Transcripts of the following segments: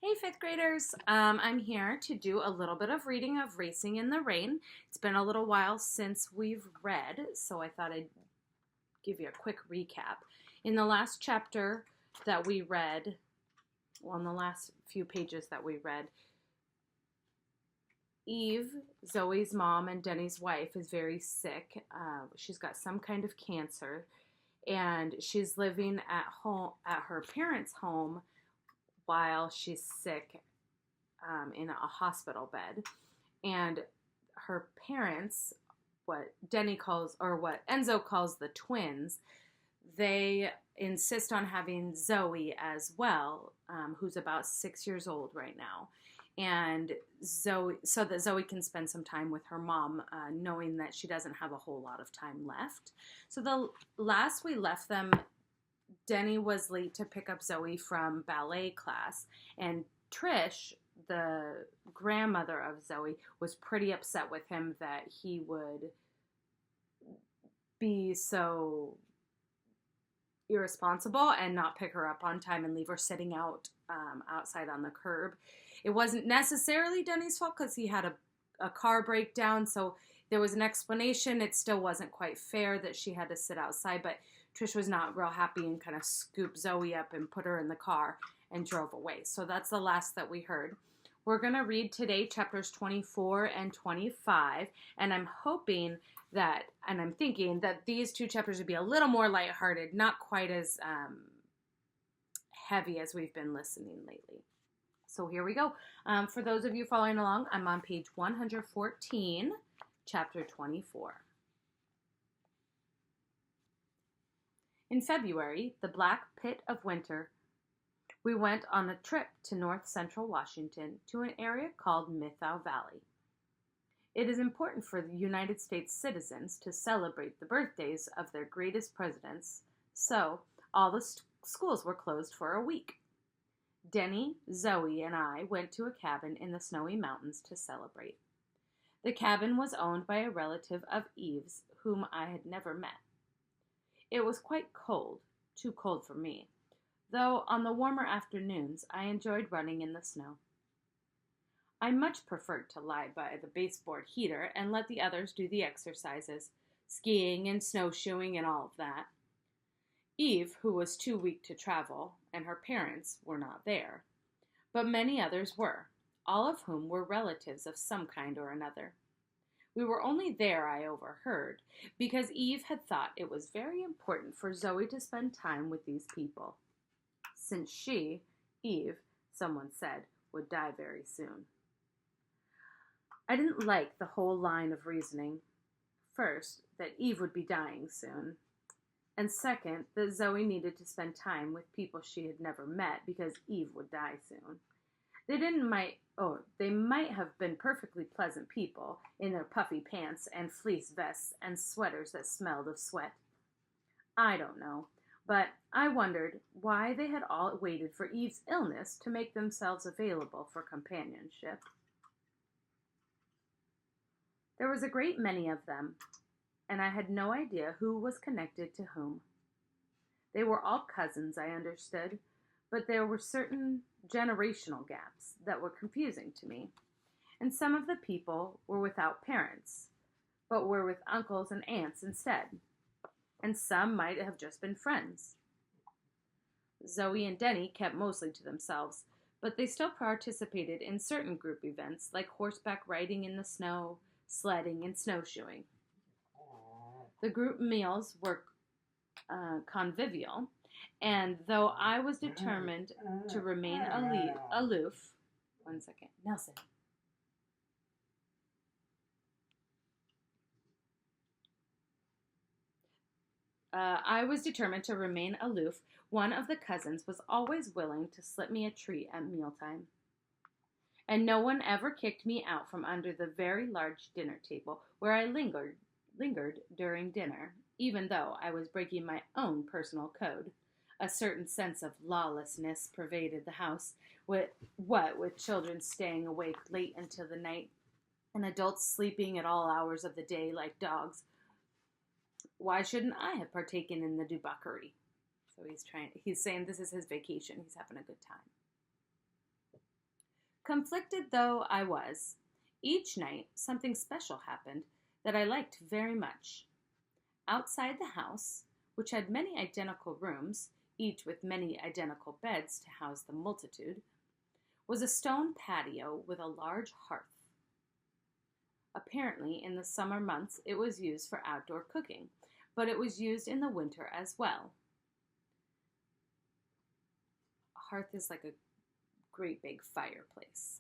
Hey, fifth graders. I'm here to do a little bit of reading of Racing in the Rain. It's been a little while since we've read, so I thought I'd give you a quick recap. In the last chapter that we read, well, in the last few pages that we read, Eve, Zoe's mom and Denny's wife, is very sick. She's got some kind of cancer, and she's living at home at her parents' home while she's sick in a hospital bed. And her parents, what Denny calls, or what Enzo calls the twins, they insist on having Zoe as well, who's about 6 years old right now. And Zoe, so that Zoe can spend some time with her mom, knowing that she doesn't have a whole lot of time left. So the last we left them, Denny was late to pick up Zoe from ballet class, and Trish, the grandmother of Zoe, was pretty upset with him that he would be so irresponsible and not pick her up on time and leave her sitting outside on the curb. It wasn't necessarily Denny's fault because he had a car breakdown, so there was an explanation. It still wasn't quite fair that she had to sit outside, but Trish was not real happy and kind of scooped Zoe up and put her in the car and drove away. So that's the last that we heard. We're going to read today chapters 24 and 25, and I'm hoping that, and I'm thinking that these two chapters would be a little more lighthearted, not quite as heavy as we've been listening lately. So here we go. For those of you following along, I'm on page 114, chapter 24. In February, the black pit of winter, we went on a trip to north central Washington to an area called Mythow Valley. It is important for the United States citizens to celebrate the birthdays of their greatest presidents, so all the schools were closed for a week. Denny, Zoe, and I went to a cabin in the snowy mountains to celebrate. The cabin was owned by a relative of Eve's whom I had never met. It was quite cold, too cold for me, though on the warmer afternoons I enjoyed running in the snow. I much preferred to lie by the baseboard heater and let the others do the exercises, skiing and snowshoeing and all of that. Eve, who was too weak to travel, and her parents were not there, but many others were, all of whom were relatives of some kind or another. We were only there, I overheard, because Eve had thought it was very important for Zoe to spend time with these people, since she, Eve, someone said, would die very soon. I didn't like the whole line of reasoning. First, that Eve would be dying soon, and second, that Zoe needed to spend time with people she had never met because Eve would die soon. They might have been perfectly pleasant people in their puffy pants and fleece vests and sweaters that smelled of sweat. I don't know, but I wondered why they had all waited for Eve's illness to make themselves available for companionship. There was a great many of them, and I had no idea who was connected to whom. They were all cousins, I understood, but there were certain generational gaps that were confusing to me, and some of the people were without parents, but were with uncles and aunts instead, and some might have just been friends. Zoe and Denny kept mostly to themselves, but they still participated in certain group events like horseback riding in the snow, sledding, and snowshoeing. The group meals were convivial, and though I was determined to remain aloof, one second, Nelson. I was determined to remain aloof. One of the cousins was always willing to slip me a treat at mealtime. And no one ever kicked me out from under the very large dinner table where I lingered during dinner, even though I was breaking my own personal code. A certain sense of lawlessness pervaded the house, with children staying awake late into the night and adults sleeping at all hours of the day like dogs. Why shouldn't I have partaken in the debauchery? So he's saying this is his vacation. He's having a good time. Conflicted though I was, each night something special happened that I liked very much. Outside the house, which had many identical rooms, each with many identical beds to house the multitude, was a stone patio with a large hearth. Apparently, in the summer months, it was used for outdoor cooking, but it was used in the winter as well. A hearth is like a great big fireplace,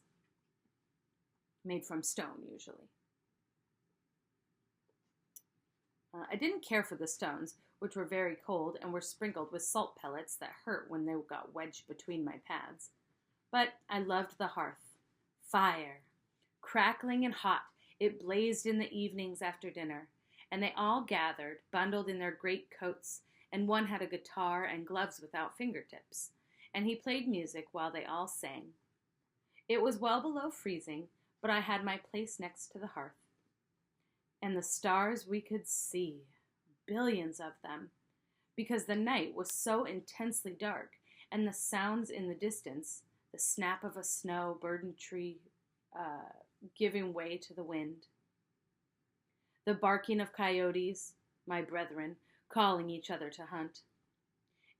made from stone usually. I didn't care for the stones, which were very cold and were sprinkled with salt pellets that hurt when they got wedged between my pads. But I loved the hearth. Fire. Crackling and hot, it blazed in the evenings after dinner, and they all gathered, bundled in their great coats, and one had a guitar and gloves without fingertips, and he played music while they all sang. It was well below freezing, but I had my place next to the hearth. And the stars we could see, billions of them, because the night was so intensely dark, and the sounds in the distance, the snap of a snow-burdened tree giving way to the wind, the barking of coyotes, my brethren, calling each other to hunt.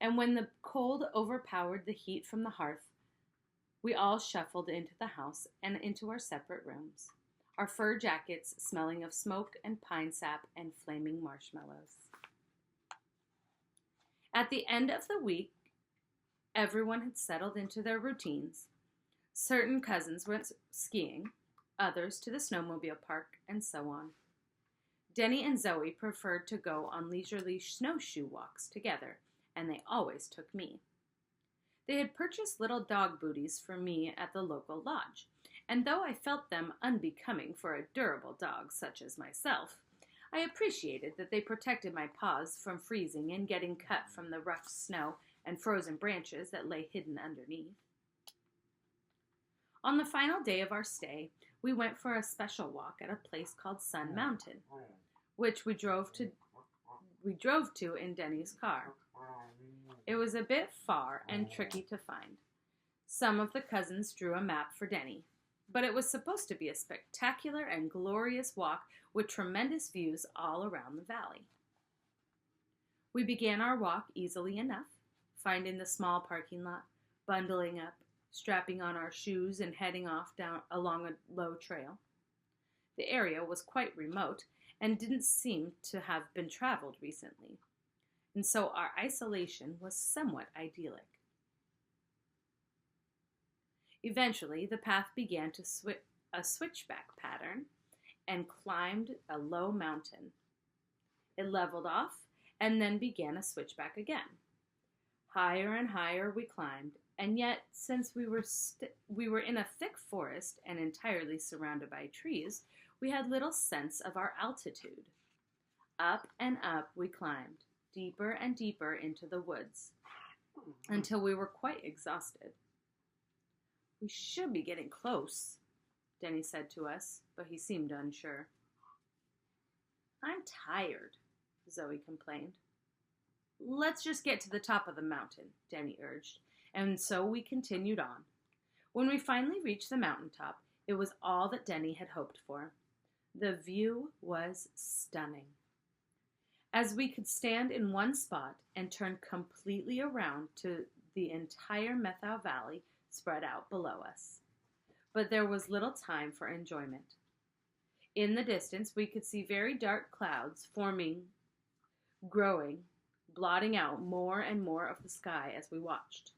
And when the cold overpowered the heat from the hearth, we all shuffled into the house and into our separate rooms, our fur jackets smelling of smoke and pine sap and flaming marshmallows. At the end of the week, everyone had settled into their routines. Certain cousins went skiing, others to the snowmobile park, and so on. Denny and Zoe preferred to go on leisurely snowshoe walks together, and they always took me. They had purchased little dog booties for me at the local lodge, and though I felt them unbecoming for a durable dog such as myself, I appreciated that they protected my paws from freezing and getting cut from the rough snow and frozen branches that lay hidden underneath. On the final day of our stay, we went for a special walk at a place called Sun Mountain, which we drove to in Denny's car. It was a bit far and tricky to find. Some of the cousins drew a map for Denny, but it was supposed to be a spectacular and glorious walk with tremendous views all around the valley. We began our walk easily enough, finding the small parking lot, bundling up, strapping on our shoes and heading off down along a low trail. The area was quite remote and didn't seem to have been traveled recently, and so our isolation was somewhat idyllic. Eventually, the path began to a switchback pattern and climbed a low mountain. It leveled off and then began a switchback again. Higher and higher we climbed, and yet, since we were in a thick forest and entirely surrounded by trees, we had little sense of our altitude. Up and up we climbed, deeper and deeper into the woods, until we were quite exhausted. "We should be getting close," Denny said to us, but he seemed unsure. "I'm tired," Zoe complained. "Let's just get to the top of the mountain," Denny urged, and so we continued on. When we finally reached the mountaintop, it was all that Denny had hoped for. The view was stunning, as we could stand in one spot and turn completely around to the entire Methau Valley spread out below us. But there was little time for enjoyment. In the distance, we could see very dark clouds growing, blotting out more and more of the sky as we watched.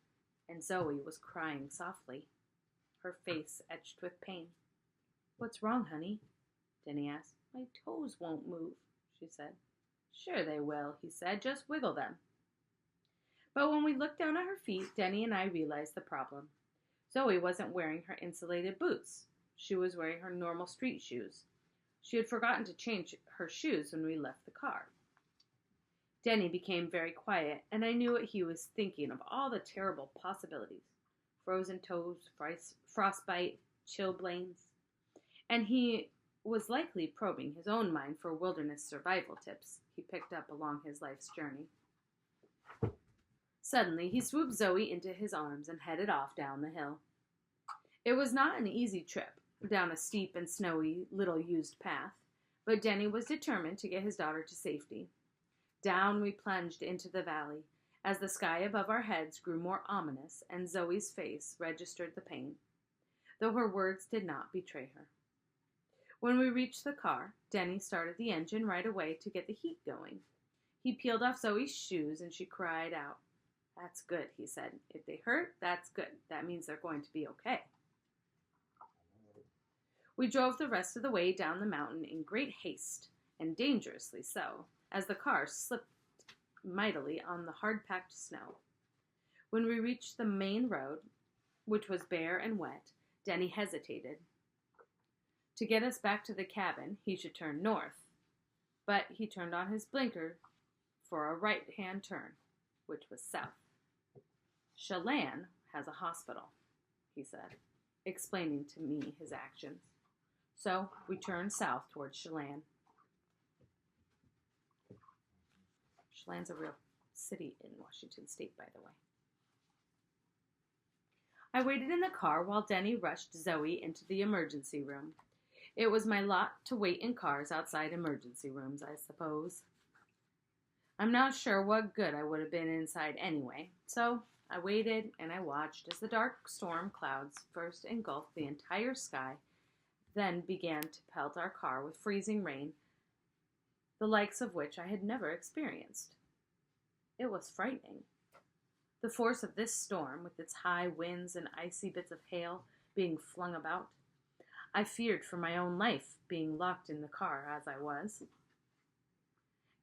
And Zoe was crying softly, her face etched with pain. "What's wrong, honey?" Denny asked. "My toes won't move," she said. "Sure they will," he said. "Just wiggle them." But when we looked down at her feet, Denny and I realized the problem. Zoe wasn't wearing her insulated boots. She was wearing her normal street shoes. She had forgotten to change her shoes when we left the car. Denny became very quiet, and I knew what he was thinking of all the terrible possibilities. Frozen toes, frostbite, chilblains. And he was likely probing his own mind for wilderness survival tips he picked up along his life's journey. Suddenly, he swooped Zoe into his arms and headed off down the hill. It was not an easy trip down a steep and snowy, little-used path, but Denny was determined to get his daughter to safety. Down we plunged into the valley, as the sky above our heads grew more ominous and Zoe's face registered the pain, though her words did not betray her. When we reached the car, Denny started the engine right away to get the heat going. He peeled off Zoe's shoes and she cried out. "That's good," he said. "If they hurt, that's good. That means they're going to be okay." We drove the rest of the way down the mountain in great haste, and dangerously so, as the car slipped mightily on the hard-packed snow. When we reached the main road, which was bare and wet, Denny hesitated. To get us back to the cabin, he should turn north, but he turned on his blinker for a right-hand turn, which was south. "Chelan has a hospital," he said, explaining to me his actions. So we turned south towards Chelan. Chelan's a real city in Washington State, by the way. I waited in the car while Denny rushed Zoe into the emergency room. It was my lot to wait in cars outside emergency rooms, I suppose. I'm not sure what good I would have been inside anyway, so I waited and I watched as the dark storm clouds first engulfed the entire sky, then began to pelt our car with freezing rain, the likes of which I had never experienced. It was frightening. The force of this storm, with its high winds and icy bits of hail being flung about, I feared for my own life, being locked in the car as I was.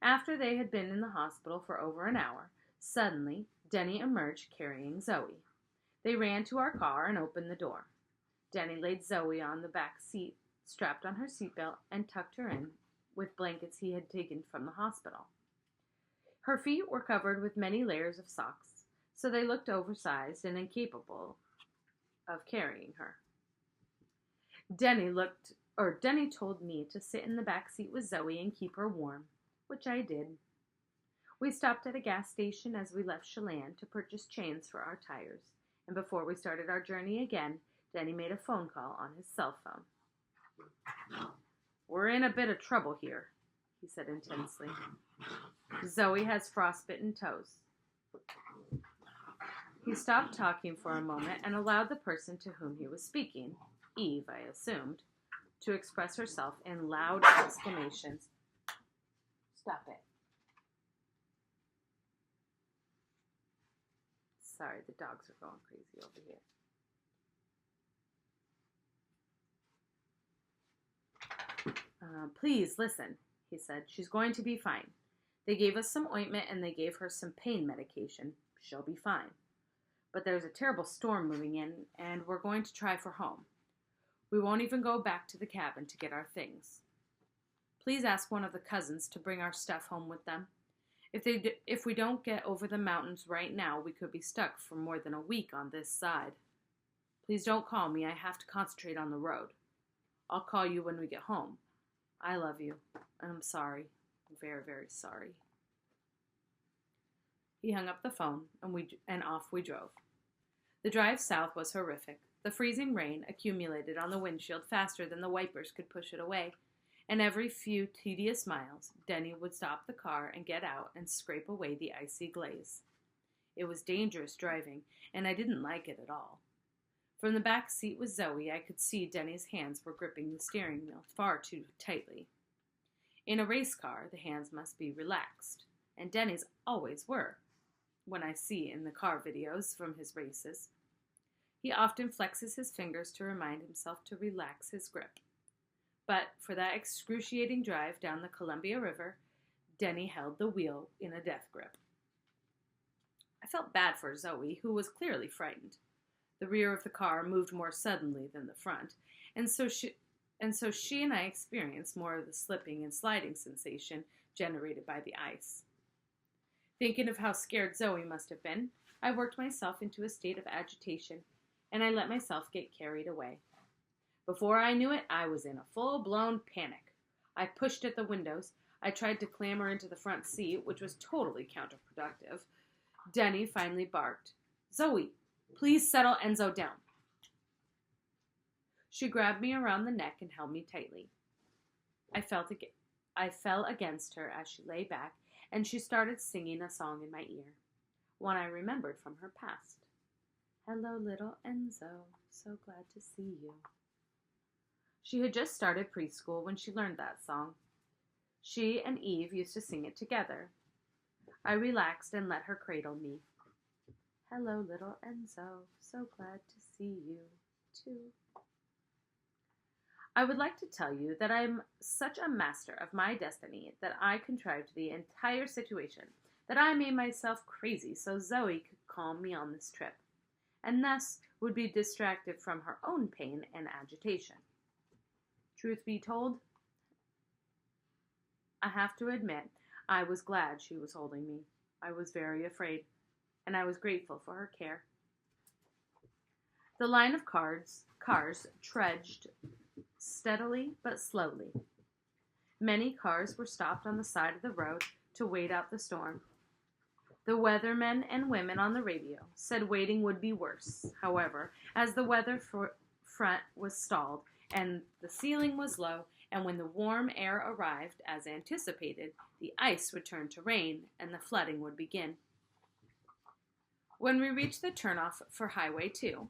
After they had been in the hospital for over an hour, suddenly Denny emerged carrying Zoe. They ran to our car and opened the door. Denny laid Zoe on the back seat, strapped on her seatbelt, and tucked her in with blankets he had taken from the hospital. Her feet were covered with many layers of socks, so they looked oversized and incapable of carrying her. Denny told me to sit in the back seat with Zoe and keep her warm, which I did. We stopped at a gas station as we left Chelan to purchase chains for our tires, and before we started our journey again, Denny made a phone call on his cell phone. "We're in a bit of trouble here," he said intensely. "Zoe has frostbitten toes." He stopped talking for a moment and allowed the person to whom he was speaking, Eve, I assumed, to express herself in loud exclamations. "Stop it." Sorry, the dogs are going crazy over here. "Please listen," he said. "She's going to be fine. They gave us some ointment and they gave her some pain medication. She'll be fine. But there's a terrible storm moving in and we're going to try for home. We won't even go back to the cabin to get our things. Please ask one of the cousins to bring our stuff home with them. If we don't get over the mountains right now, we could be stuck for more than a week on this side. Please don't call me. I have to concentrate on the road. I'll call you when we get home. I love you, and I'm sorry. I'm very, very sorry." He hung up the phone, and off we drove. The drive south was horrific. The freezing rain accumulated on the windshield faster than the wipers could push it away, and every few tedious miles, Denny would stop the car and get out and scrape away the icy glaze. It was dangerous driving, and I didn't like it at all. From the back seat with Zoe, I could see Denny's hands were gripping the steering wheel far too tightly. In a race car, the hands must be relaxed, and Denny's always were, when I see in the car videos from his races. He often flexes his fingers to remind himself to relax his grip. But for that excruciating drive down the Columbia River, Denny held the wheel in a death grip. I felt bad for Zoe, who was clearly frightened. The rear of the car moved more suddenly than the front, and so she and I experienced more of the slipping and sliding sensation generated by the ice. Thinking of how scared Zoe must have been, I worked myself into a state of agitation, and I let myself get carried away. Before I knew it, I was in a full-blown panic. I pushed at the windows. I tried to clamber into the front seat, which was totally counterproductive. Denny finally barked, "Zoe, please settle Enzo down." She grabbed me around the neck and held me tightly. I fell against her as she lay back, and she started singing a song in my ear, one I remembered from her past. Hello, little Enzo, so glad to see you. She had just started preschool when she learned that song. She and Eve used to sing it together. I relaxed and let her cradle me. Hello, little Enzo, so glad to see you, too. I would like to tell you that I am such a master of my destiny that I contrived the entire situation, that I made myself crazy so Zoe could calm me on this trip, and thus would be distracted from her own pain and agitation. Truth be told, I have to admit, I was glad she was holding me. I was very afraid, and I was grateful for her care. The line of cars trudged steadily but slowly. Many cars were stopped on the side of the road to wait out the storm. The weathermen and women on the radio said waiting would be worse. However, as the weather front was stalled and the ceiling was low, and when the warm air arrived, as anticipated, the ice would turn to rain and the flooding would begin. When we reached the turnoff for Highway 2,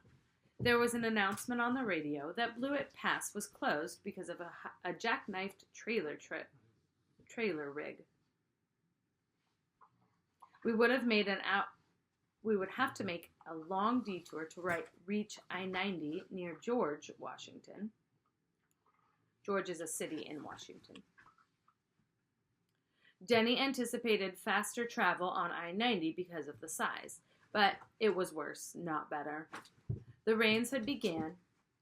there was an announcement on the radio that Blewett Pass was closed because of a jackknifed trailer rig. We would have to make a long detour to reach I-90 near George, Washington. George is a city in Washington. Denny anticipated faster travel on I-90 because of the size, but it was worse, not better. The rains had begun,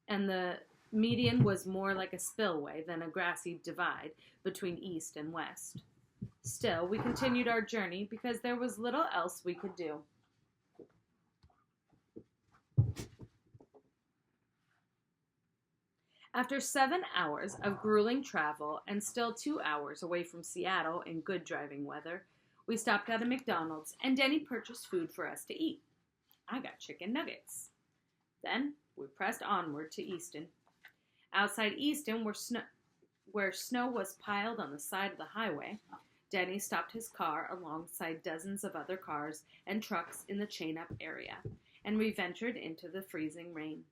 and the median was more like a spillway than a grassy divide between east and west. Still, we continued our journey because there was little else we could do. After 7 hours of grueling travel and still 2 hours away from Seattle in good driving weather, we stopped at a McDonald's and Denny purchased food for us to eat. I got chicken nuggets. Then we pressed onward to Easton. Outside Easton, where snow was piled on the side of the highway, Denny stopped his car alongside dozens of other cars and trucks in the chain-up area, and we ventured into the freezing rain.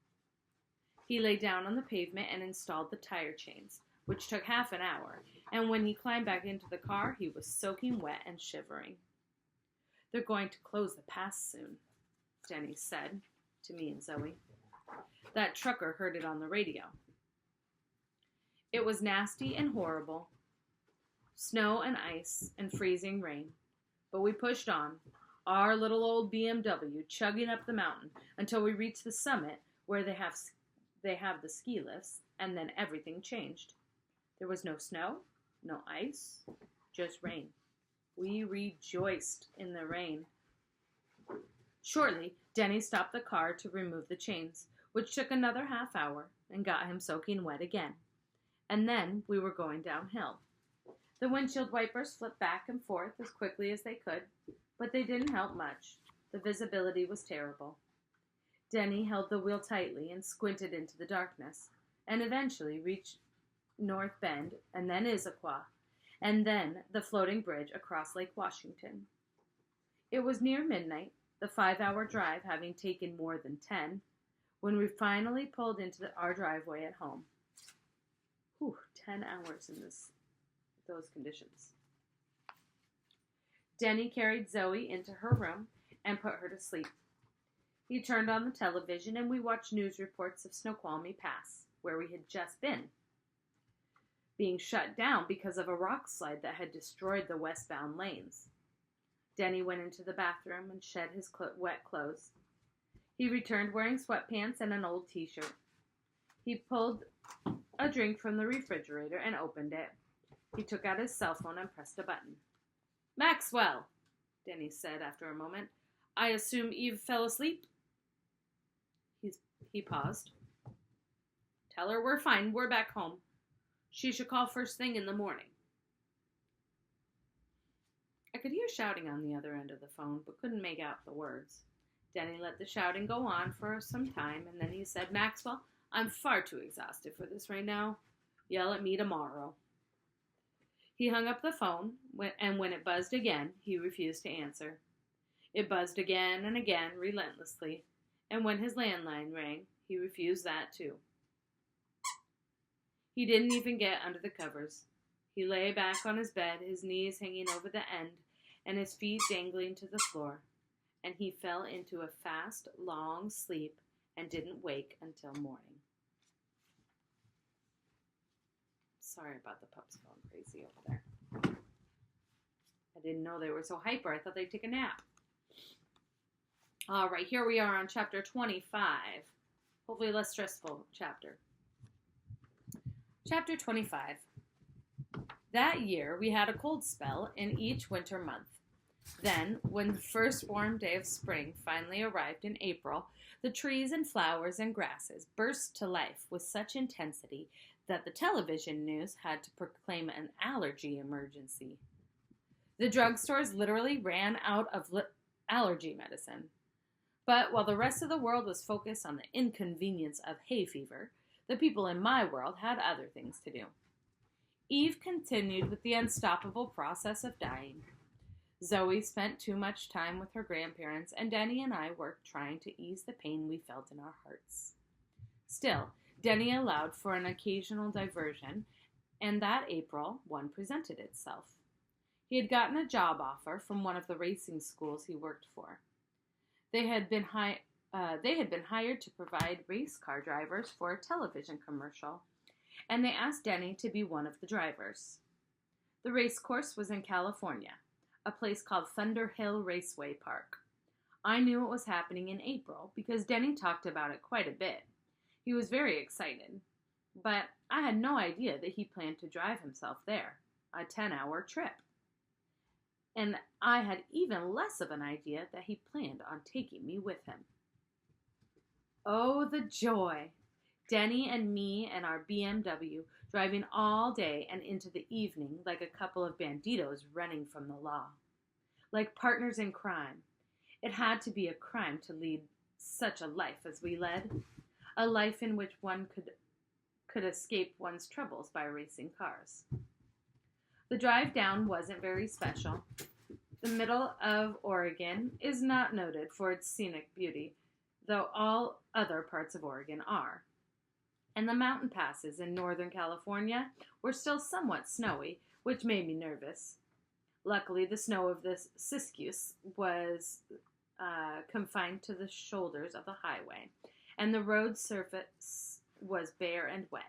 He lay down on the pavement and installed the tire chains, which took half an hour, and when he climbed back into the car, he was soaking wet and shivering. They're going to close the pass soon, Denny said to me and Zoe. That trucker heard it on the radio. It was nasty and horrible. Snow and ice and freezing rain. But we pushed on, our little old BMW chugging up the mountain until we reached the summit where they have the ski lifts, and then everything changed. There was no snow, no ice, just rain. We rejoiced in the rain. Shortly, Denny stopped the car to remove the chains, which took another half hour and got him soaking wet again. And then we were going downhill. The windshield wipers flipped back and forth as quickly as they could, but they didn't help much. The visibility was terrible. Denny held the wheel tightly and squinted into the darkness, and eventually reached North Bend, and then Issaquah, and then the floating bridge across Lake Washington. It was near midnight, the 5-hour drive having taken more than 10, when we finally pulled into our driveway at home. 10 hours in those conditions. Denny carried Zoe into her room and put her to sleep. He turned on the television and we watched news reports of Snoqualmie Pass, where we had just been, being shut down because of a rock slide that had destroyed the westbound lanes. Denny went into the bathroom and shed his wet clothes. He returned wearing sweatpants and an old t-shirt. He pulled a drink from the refrigerator and opened it. He took out his cell phone and pressed a button. "Maxwell," Denny said after a moment. "I assume Eve fell asleep?" He paused. "Tell her we're fine. We're back home. She should call first thing in the morning." I could hear shouting on the other end of the phone, but couldn't make out the words. Denny let the shouting go on for some time, and then he said, "Maxwell, I'm far too exhausted for this right now. Yell at me tomorrow. He hung up the phone, and when it buzzed again, he refused to answer. It buzzed again and again, relentlessly, and when his landline rang, he refused that too. He didn't even get under the covers. He lay back on his bed, his knees hanging over the end, and his feet dangling to the floor, and he fell into a fast, long sleep and didn't wake until morning. Sorry about the pups going crazy over there. I didn't know they were so hyper. I thought they'd take a nap. All right, here we are on chapter 25. Hopefully less stressful chapter. Chapter 25. That year, we had a cold spell in each winter month. Then, when the first warm day of spring finally arrived in April, the trees and flowers and grasses burst to life with such intensity that the television news had to proclaim an allergy emergency. The drugstores literally ran out of allergy medicine. But while the rest of the world was focused on the inconvenience of hay fever, the people in my world had other things to do. Eve continued with the unstoppable process of dying. Zoe spent too much time with her grandparents, and Denny and I worked trying to ease the pain we felt in our hearts. Still, Denny allowed for an occasional diversion, and that April, one presented itself. He had gotten a job offer from one of the racing schools he worked for. They had been hired to provide race car drivers for a television commercial, and they asked Denny to be one of the drivers. The race course was in California, a place called Thunder Hill Raceway Park. I knew it was happening in April because Denny talked about it quite a bit. He was very excited, but I had no idea that he planned to drive himself there, a 10-hour trip. And I had even less of an idea that he planned on taking me with him. Oh, the joy! Denny and me and our BMW driving all day and into the evening like a couple of banditos running from the law. Like partners in crime. It had to be a crime to lead such a life as we led. A life in which one could escape one's troubles by racing cars. The drive down wasn't very special. The middle of Oregon is not noted for its scenic beauty, though all other parts of Oregon are. And the mountain passes in Northern California were still somewhat snowy, which made me nervous. Luckily, the snow of this Siskiyous was confined to the shoulders of the highway, and the road surface was bare and wet.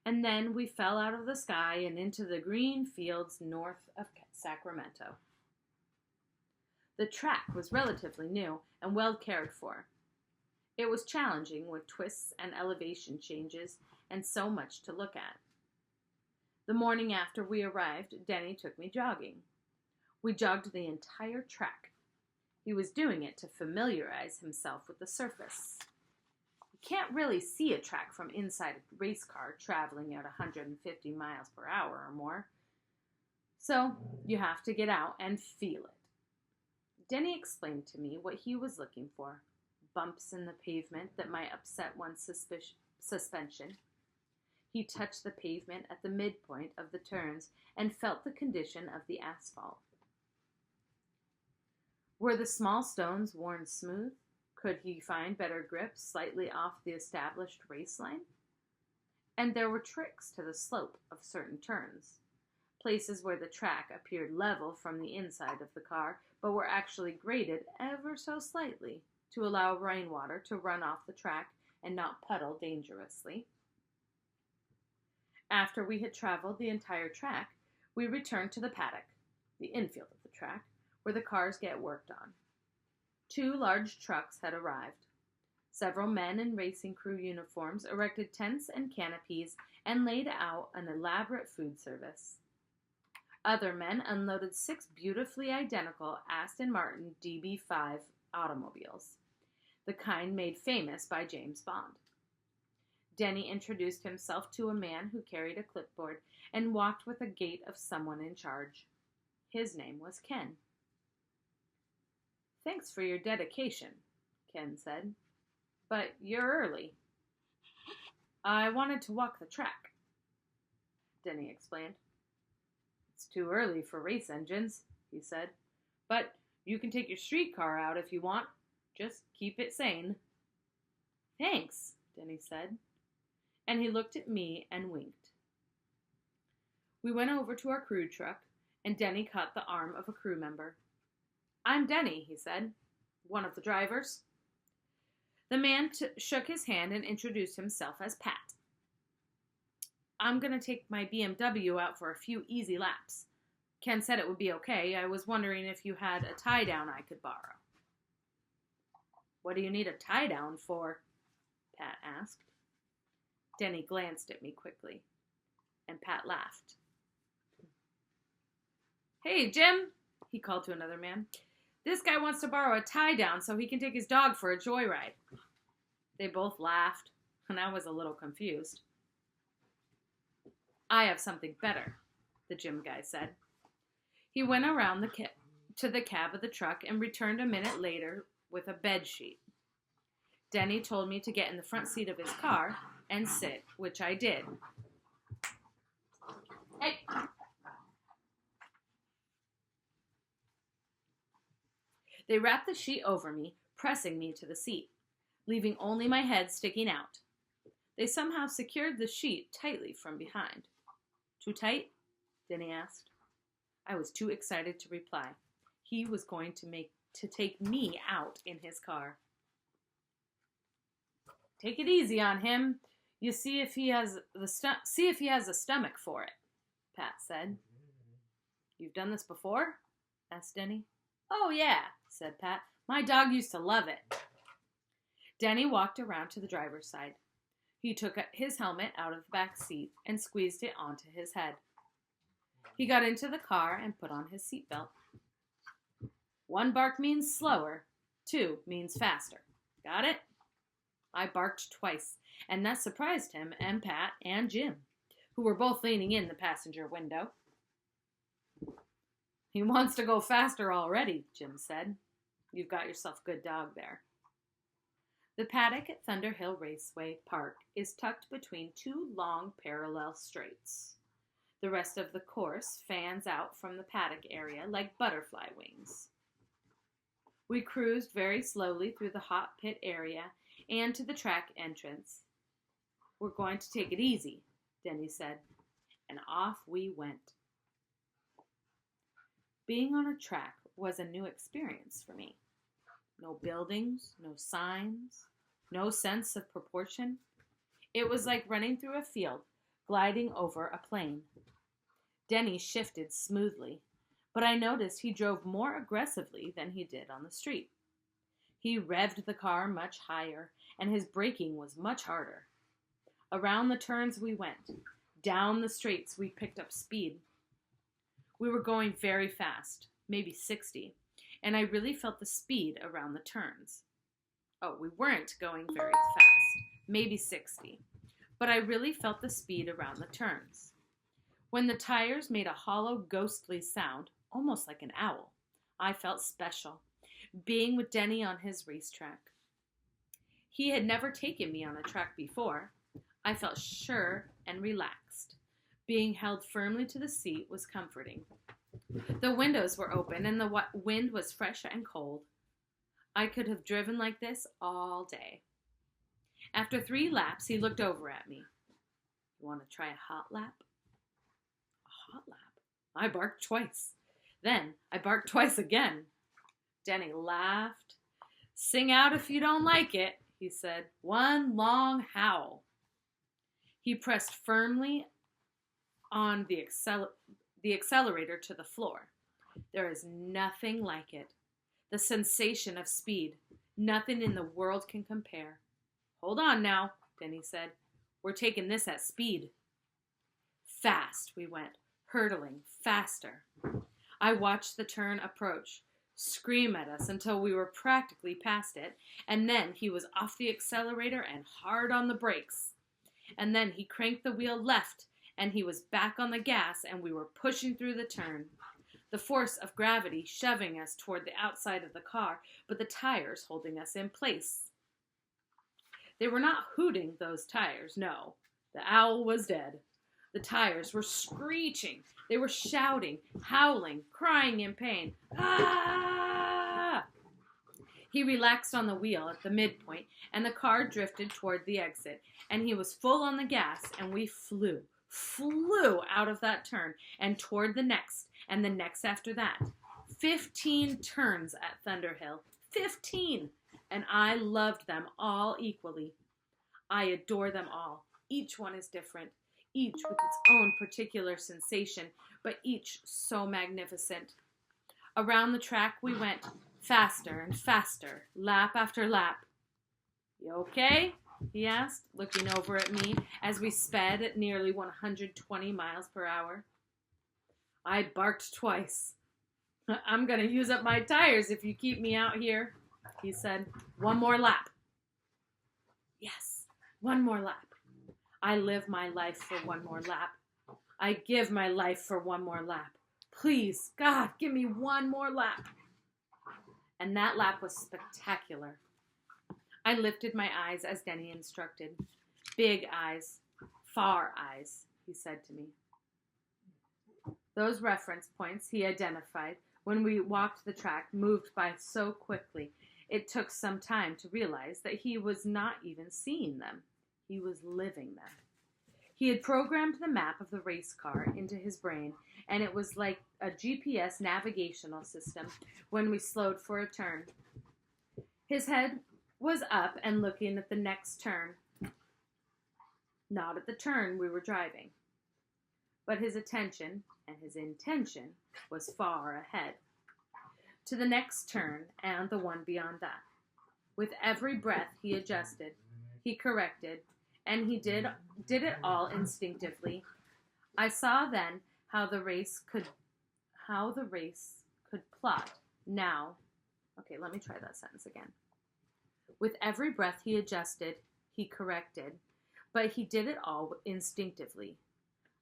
And then we fell out of the sky and into the green fields north of Sacramento. The track was relatively new and well cared for. It was challenging with twists and elevation changes and so much to look at. The morning after we arrived, Denny took me jogging. We jogged the entire track. He was doing it to familiarize himself with the surface. You can't really see a track from inside a race car traveling at 150 miles per hour or more. So you have to get out and feel it. Denny explained to me what he was looking for. Bumps in the pavement that might upset one's suspension. He touched the pavement at the midpoint of the turns and felt the condition of the asphalt. Were the small stones worn smooth? Could he find better grip slightly off the established race line? And there were tricks to the slope of certain turns. Places where the track appeared level from the inside of the car, but were actually graded ever so slightly to allow rainwater to run off the track and not puddle dangerously. After we had traveled the entire track, we returned to the paddock, the infield of the track, where the cars get worked on. 2 large trucks had arrived. Several men in racing crew uniforms erected tents and canopies and laid out an elaborate food service. Other men unloaded 6 beautifully identical Aston Martin DB5 automobiles, the kind made famous by James Bond. Denny introduced himself to a man who carried a clipboard and walked with the gait of someone in charge. His name was Ken. "Thanks for your dedication," Ken said. "But you're early." I wanted to walk the track, Denny explained. It's too early for race engines, he said. But you can take your streetcar out if you want. Just keep it sane. Thanks, Denny said, and he looked at me and winked. We went over to our crew truck, and Denny caught the arm of a crew member. I'm Denny, he said, one of the drivers. The man shook his hand and introduced himself as Pat. I'm going to take my BMW out for a few easy laps. Ken said it would be okay. I was wondering if you had a tie-down I could borrow. What do you need a tie-down for? Pat asked. Denny glanced at me quickly, and Pat laughed. Hey, Jim, he called to another man. This guy wants to borrow a tie-down so he can take his dog for a joyride. They both laughed, and I was a little confused. I have something better, the gym guy said. He went around to the cab of the truck and returned a minute later with a bed sheet. Denny told me to get in the front seat of his car and sit, which I did. Hey! They wrapped the sheet over me, pressing me to the seat, leaving only my head sticking out. They somehow secured the sheet tightly from behind. Too tight? Denny asked. I was too excited to reply. He was going to take me out in his car. Take it easy on him. You see if he has the stomach for it, Pat said. You've done this before? Asked Denny. Oh, yeah, said Pat. My dog used to love it. Denny walked around to the driver's side. He took his helmet out of the back seat and squeezed it onto his head. He got into the car and put on his seatbelt. 1 bark means slower, 2 means faster. Got it? I barked twice, and that surprised him and Pat and Jim, who were both leaning in the passenger window. He wants to go faster already, Jim said. You've got yourself a good dog there. The paddock at Thunderhill Raceway Park is tucked between 2 long parallel straights. The rest of the course fans out from the paddock area like butterfly wings. We cruised very slowly through the hot pit area and to the track entrance. We're going to take it easy, Denny said, and off we went. Being on a track was a new experience for me. No buildings, no signs, no sense of proportion. It was like running through a field, gliding over a plain. Denny shifted smoothly, but I noticed he drove more aggressively than he did on the street. He revved the car much higher, and his braking was much harder. Around the turns we went. Down the straights we picked up speed. We were going very fast, maybe 60, and I really felt the speed around the turns. Oh, we weren't going very fast, maybe 60, but I really felt the speed around the turns. When the tires made a hollow, ghostly sound, almost like an owl, I felt special, being with Denny on his racetrack. He had never taken me on a track before. I felt sure and relaxed. Being held firmly to the seat was comforting. The windows were open and the wind was fresh and cold. I could have driven like this all day. After 3 laps, he looked over at me. You want to try a hot lap? A hot lap? I barked twice. Then I barked twice again. Denny laughed. Sing out if you don't like it, he said. One long howl. He pressed firmly on the accelerator to the floor. There is nothing like it. The sensation of speed. Nothing in the world can compare. Hold on now, Denny said. We're taking this at speed. Fast we went, hurtling, faster. I watched the turn approach, scream at us until we were practically past it, and then he was off the accelerator and hard on the brakes. And then he cranked the wheel left, and he was back on the gas, and we were pushing through the turn. The force of gravity shoving us toward the outside of the car, but the tires holding us in place. They were not hooting, those tires, no. The owl was dead. The tires were screeching. They were shouting, howling, crying in pain. Ah! He relaxed on the wheel at the midpoint, and the car drifted toward the exit, and he was full on the gas, and we flew out of that turn, and toward the next, and the next after that. 15 turns at Thunderhill. 15! And I loved them all equally. I adore them all. Each one is different, each with its own particular sensation, but each so magnificent. Around the track we went, faster and faster, lap after lap. "You okay?" he asked, looking over at me as we sped at nearly 120 miles per hour. I barked twice. "I'm going to use up my tires if you keep me out here," he said. "One more lap." Yes, one more lap. I live my life for one more lap. I give my life for one more lap. Please, God, give me one more lap. And that lap was spectacular. I lifted my eyes as Denny instructed. "Big eyes, far eyes," he said to me. Those reference points he identified when we walked the track moved by so quickly, it took some time to realize that he was not even seeing them. He was living them. He had programmed the map of the race car into his brain, and it was like a GPS navigational system when we slowed for a turn. His head was up and looking at the next turn, not at the turn we were driving. But his attention and his intention was far ahead, to the next turn and the one beyond that. With every breath he adjusted, he corrected, and he did it all instinctively. I saw then how the race could plot now. Okay, let me try that sentence again. With every breath he adjusted, he corrected, but he did it all instinctively.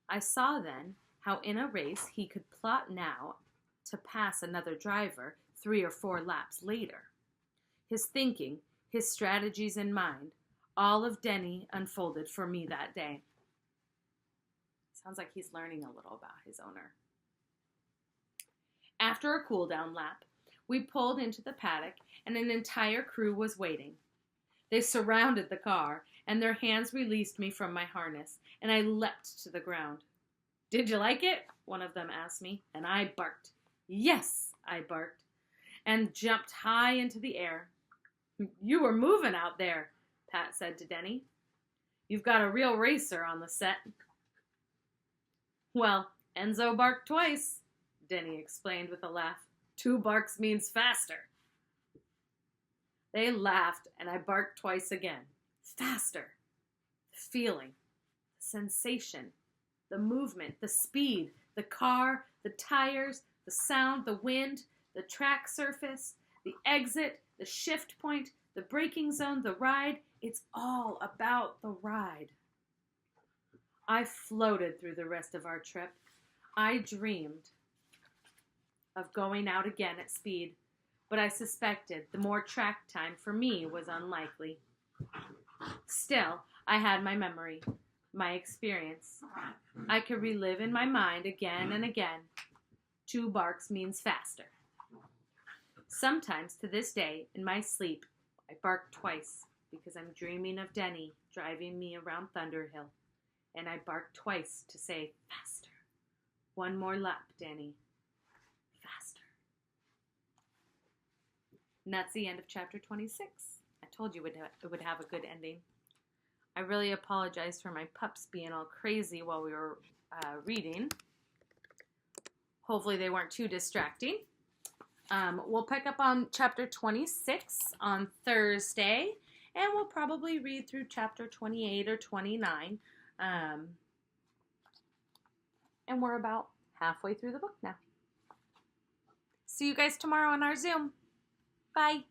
I saw then how in a race he could plot now to pass another driver 3 or 4 laps later. His thinking, his strategies in mind, all of Denny unfolded for me that day. Sounds like he's learning a little about his owner. After a cool-down lap, we pulled into the paddock, and an entire crew was waiting. They surrounded the car, and their hands released me from my harness, and I leapt to the ground. "Did you like it?" one of them asked me, and I barked. "Yes," I barked, and jumped high into the air. "You were moving out there," Pat said to Denny. "You've got a real racer on the set." "Well, Enzo barked twice," Denny explained with a laugh. 2 barks means faster." They laughed, and I barked twice again. Faster. The feeling, the sensation, the movement, the speed, the car, the tires, the sound, the wind, the track surface, the exit, the shift point, the braking zone, the ride. It's all about the ride. I floated through the rest of our trip. I dreamed of going out again at speed, but I suspected the more track time for me was unlikely. Still, I had my memory, my experience. I could relive in my mind again and again. 2 barks means faster. Sometimes, to this day, in my sleep, I bark twice because I'm dreaming of Denny driving me around Thunderhill, and I bark twice to say faster. One more lap, Denny. Faster. And that's the end of chapter 26. I told you it would have a good ending. I really apologize for my pups being all crazy while we were reading. Hopefully they weren't too distracting. We'll pick up on chapter 26 on Thursday, and we'll probably read through chapter 28 or 29. And we're about halfway through the book now. See you guys tomorrow on our Zoom. Bye.